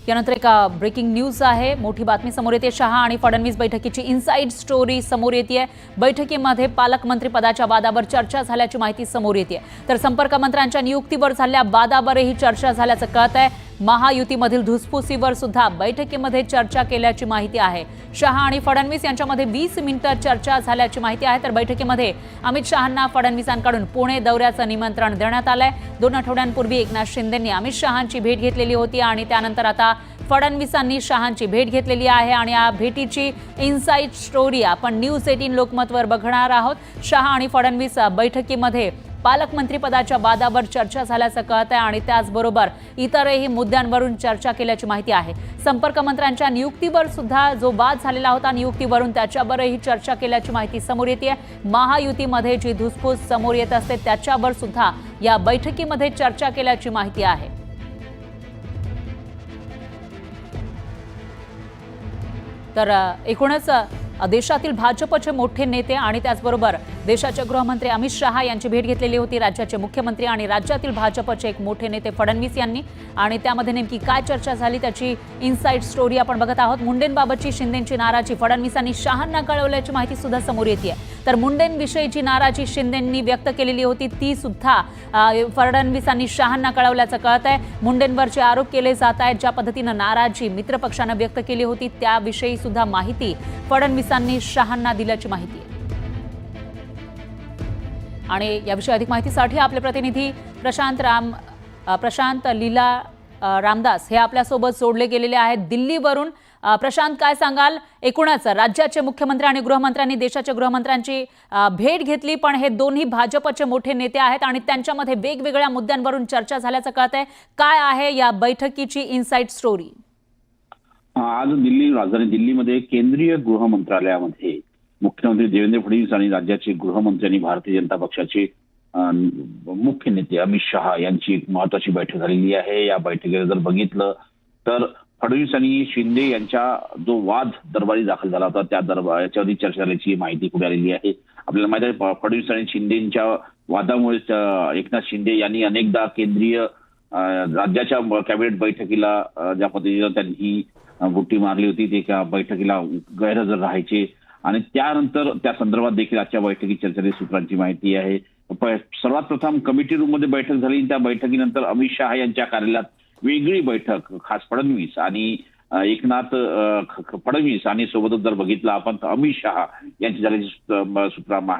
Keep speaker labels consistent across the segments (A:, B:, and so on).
A: यानंतर एक breaking news आहे, मोठी बातमी समोर येते। शहा आणि फडणवीस बैठकीची इनसाइड स्टोरी समोर येते। बैठकीमध्ये पालकमंत्री पदाच्या वादावर चर्चा झाल्याची माहिती समोर येते। तर संपर्क मंत्र्यांच्या नियुक्तीवर झालेल्या वादावरही चर्चा झाल्याचं कळतंय। महायुतीमधील धुसफुसीवर सुद्धा बैठकीमध्ये चर्चा केल्याची माहिती आहे। शहा आणि फडणवीस यांच्यामध्ये 20 मिनिटं चर्चा झाल्याची माहिती आहे। तर बैठकीमध्ये अमित शहांना फडणवीसांकडून पुणे दौऱ्याचं निमंत्रण देण्यात आलंय। 2 आठवड्यांपूर्वी एकनाथ शिंदेंनी अमित शहांची भेट घेतलेली होती आणि त्यानंतर आता फडणवीसांनी शहांची भेट घेतलेली आहे आणि या भेटीची इनसाइड स्टोरी आपण न्यूज 18 लोकमतवर बघणार आहोत। शहा आणि फडणवीस बैठकीमध्ये पालकमंत्री पदाच्या वादावर चर्चा झाल्याचं कळतंय आणि त्याचबरोबर इतरही मुद्द्यांवरून चर्चा केल्याची माहिती आहे। संपर्क मंत्र्यांच्या नियुक्तीवर सुद्धा जो वाद झालेला होता, नियुक्तीवरून त्याच्यावरही चर्चा केल्याची माहिती समोर येते। महायुतीमध्ये जी धुसफूस समोर येत असते त्याच्यावर सुद्धा या बैठकीमध्ये चर्चा केल्याची माहिती आहे। तर एकूणच देशातील भाजपचे मोठे नेते आणि त्याचबरोबर देशाचे गृहमंत्री अमित शहा यांची भेट घेतलेली होती। राज्याचे मुख्यमंत्री आणि राज्यातील भाजपचे एक मोठे नेते फडणवीस यांनी, आणि त्यामध्ये नेमकी काय चर्चा झाली त्याची इनसाइड स्टोरी आपण बघत आहोत। मुंडेंबाबतची शिंदेंची नाराजी फडणवीसांनी शहांना कळवल्याची माहिती सुद्धा समोर येते। तर मुंडेंविषयीची नाराजी शिंदेंनी व्यक्त केलेली होती ती सुद्धा फडणवीसांनी शहांना कळवल्याचं कळतंय। मुंडेंवरचे आरोप केले जात आहेत, ज्या पद्धतीनं नाराजी मित्रपक्षानं व्यक्त केली होती त्याविषयी सुद्धा माहिती फडणवीसांनी शहांना दिल्याची माहिती आहे। आणि याविषयी अधिक माहितीसाठी आपले प्रतिनिधी प्रशांत लीला रामदास हे आपल्यासोबत जोडले गेलेले आहेत दिल्लीवरून। प्रशांत, काय सांगाल? एकूणच राज्याचे मुख्यमंत्री आणि गृहमंत्र्यांनी देशाच्या गृहमंत्र्यांची भेट घेतली, पण हे दोन्ही भाजपचे मोठे नेते आहेत आणि त्यांच्यामध्ये वेगवेगळ्या मुद्द्यांवरून चर्चा झाल्याचं कळतंय। काय आहे या बैठकीची इनसाइड स्टोरी?
B: आज राजधानी दिल्लीमध्ये केंद्रीय गृह मंत्रालयामध्ये मुख्यमंत्री देवेंद्र फडणवीस आणि राज्याचे गृहमंत्री आणि भारतीय जनता पक्षाचे मुख्य नेते अमित शहा यांची एक महत्वाची बैठक झालेली आहे। या बैठकीला जर बघितलं तर फडणवीस आणि शिंदे यांचा जो वाद दरबारी दाखल झाला होता त्या याच्यावरती चर्चा झाल्याची माहिती पुढे आलेली आहे। आपल्याला माहिती आहे फडणवीस आणि शिंदेच्या वादामुळे एकनाथ शिंदे यांनी अनेकदा केंद्रीय राज्याच्या कॅबिनेट बैठकीला ज्या पद्धतीनं त्यांनी बुट्टी मारली होती ते एका बैठकीला गैरहजर राहायचे आणि त्यानंतर त्या संदर्भात देखील आजच्या बैठकीत चर्चेच्या सूत्रांची माहिती आहे। सर्वात प्रथम कमिटी रूम मध्ये बैठक झाली। त्या बैठकीनंतर अमित शहा यांच्या कार्यालयात वेगळी बैठक, खास फडणवीस आणि एकनाथ फडणवीस आणि सोबतच जर बघितलं आपण तर अमित शहा यांची झालेली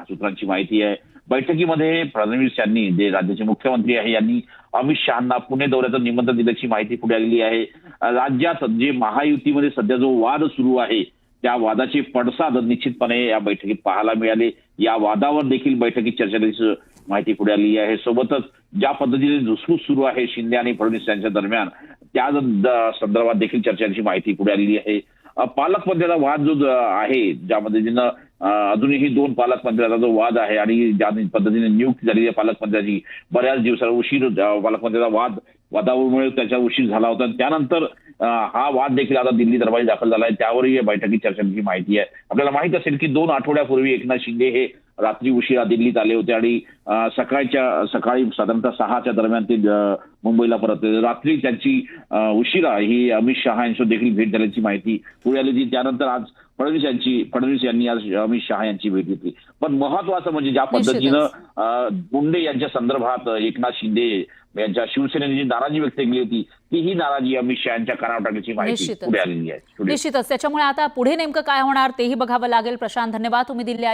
B: सूत्रांची माहिती आहे। बैठकीमध्ये फडणवीस यांनी, जे राज्याचे मुख्यमंत्री आहे, यांनी अमित शहांना पुणे दौऱ्याचं निमंत्रण दिल्याची माहिती पुढे आलेली आहे। राज्यात जे महायुतीमध्ये सध्या जो वाद सुरू आहे त्या वादाचे पडसाद निश्चितपणे या बैठकीत पाहायला मिळाले। या वादावर देखील बैठकीत चर्चा झाल्याची माहिती पुढे आली आहे। सोबतच ज्या पद्धतीने धुसफूस सुरू आहे शिंदे आणि फडणवीस यांच्या दरम्यान त्या संदर्भात देखील चर्चेची माहिती पुढे आलेली आहे। पालकमंत्र्याचा वाद जो आहे, ज्या पद्धतीनं अजूनही 2 पालकमंत्र्यांचा जो वाद आहे आणि ज्या पद्धतीने नियुक्ती झालेली आहे पालकमंत्र्याची, बऱ्याच दिवसाला उशीर पालकमंत्र्याचा वादामुळे त्याचा उशीर झाला होता। त्यानंतर हा वाद देखील आता दिल्ली दरबारी दाखल झाला आहे, त्यावरही या बैठकीत चर्चेची माहिती आहे। आपल्याला माहित असेल की 2 आठवड्यापूर्वी एकनाथ शिंदे हे रात्री उशिरा दिल्लीत आले होते आणि सकाळी साधारणतः 6च्या दरम्यान ते मुंबईला परतले। रात्री त्यांची उशिरा ही अमित शहा यांची देखील भेट झाल्याची माहिती पुढे आली होती। त्यानंतर आज फडणवीस यांनी आज अमित शहा यांची भेट घेतली। पण महत्वाचं म्हणजे ज्या पद्धतीनं मुंडे यांच्या संदर्भात एकनाथ शिंदे यांच्या शिवसेनेने जी नाराजी व्यक्त केली होती ही नाराजी अमित शहा यांच्या कानावर टाकण्याची माहिती पुढे आलेली आहे।
A: निश्चितच त्याच्यामुळे आता पुढे नेमकं काय होणार तेही बघावं लागेल। प्रशांत, धन्यवाद, तुम्ही दिलेल्या